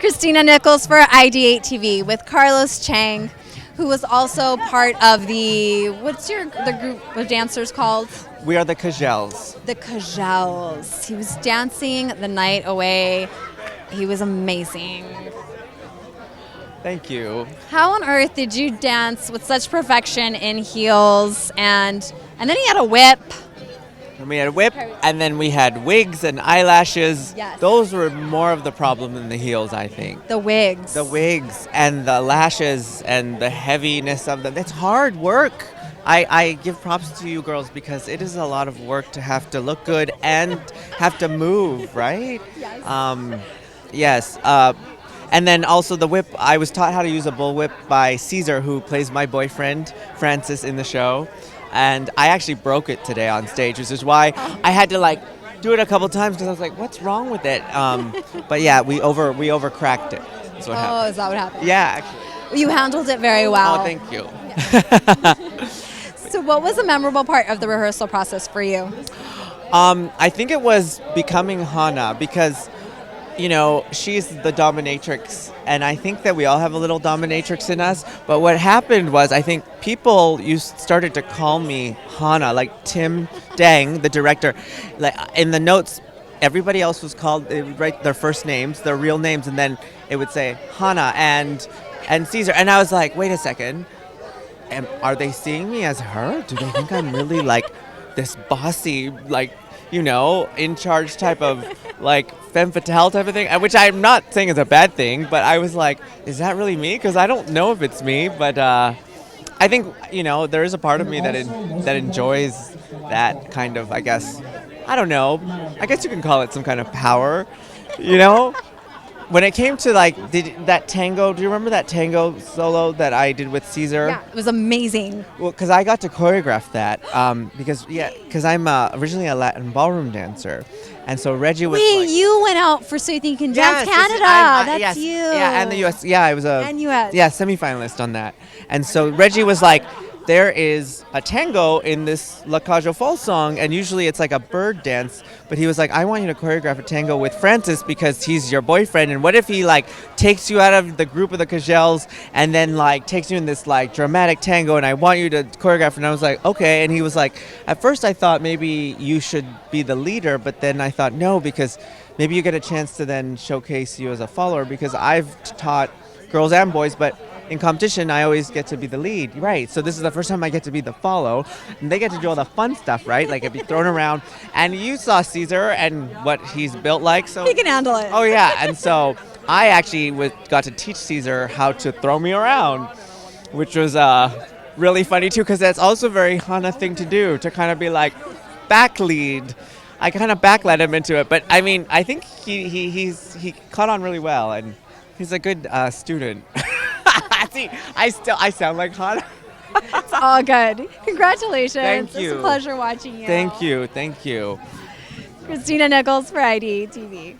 Kristina Nikols for ID8 TV with Carlos Chang, who was also part of the group of dancers called? We are the Cage Aux. The Cage Aux. He was dancing the night away. He was amazing. Thank you. How on earth did you dance with such perfection in heels and then he had a whip? And we had a whip, and then we had wigs and eyelashes. Yes. Those were more of the problem than the heels, I think. The wigs. The wigs and the lashes and the heaviness of them. It's hard work. I give props to you girls because it is a lot of work to have to look good and have to move, right? Yes. Yes. And then also the whip, I was taught how to use a bullwhip by Caesar, who plays my boyfriend, Francis, in the show. And I actually broke it today on stage, which is why I had to do it a couple times because I was like, what's wrong with it? But yeah, we overcracked it. That's what happened. Oh, is that what happened? Yeah, actually. You handled it very well. Oh, thank you. So what was a memorable part of the rehearsal process for you? I think it was becoming Hana because, she's the dominatrix, and I think that we all have a little dominatrix in us. But what happened was, I think people started to call me Hana, like Tim Dang, the director. Like in the notes, everybody else was called. They would write their first names, their real names, and then it would say Hana and Caesar. And I was like, wait a second, are they seeing me as her? Do they think I'm really like this bossy, in charge type of femme fatale type of thing, which I'm not saying is a bad thing, but I was like, is that really me? Because I don't know if it's me, but I think, there is a part of me that enjoys that kind of, I guess, I don't know, I guess you can call it some kind of power, When it came to that tango, do you remember that tango solo that I did with Caesar? Yeah, it was amazing. Well, because I got to choreograph that because I'm originally a Latin ballroom dancer, and so Reggie was. Wait, you went out for So You Think You Can Dance Canada. That's yes, you. Yeah, and the U.S. Yeah, I was And U.S. Yeah, semifinalist on that, and so Reggie was like, there is a tango in this Cage Aux Folles song, and usually it's like a bird dance, but he was like, I want you to choreograph a tango with Francis because he's your boyfriend, and what if he takes you out of the group of the Cage Aux and then takes you in this dramatic tango, and I want you to choreograph, and I was like, okay, and he was like, at first I thought maybe you should be the leader, but then I thought no, because maybe you get a chance to then showcase you as a follower, because I've taught girls and boys, but in competition, I always get to be the lead, right? So this is the first time I get to be the follow, and they get to do all the fun stuff, right? Like it'd be thrown around, and you saw Caesar and what he's built like, so He can handle it. Oh yeah, and so I actually got to teach Caesar how to throw me around, which was really funny too, because that's also a very Hana thing to do, to kind of be like back lead. I kind of backled him into it, but I mean, I think he caught on really well, and he's a good student. See, I sound like Hana. It's all good. Congratulations. Thank you. It's a pleasure watching you. Thank you. Kristina Nikols for ID TV.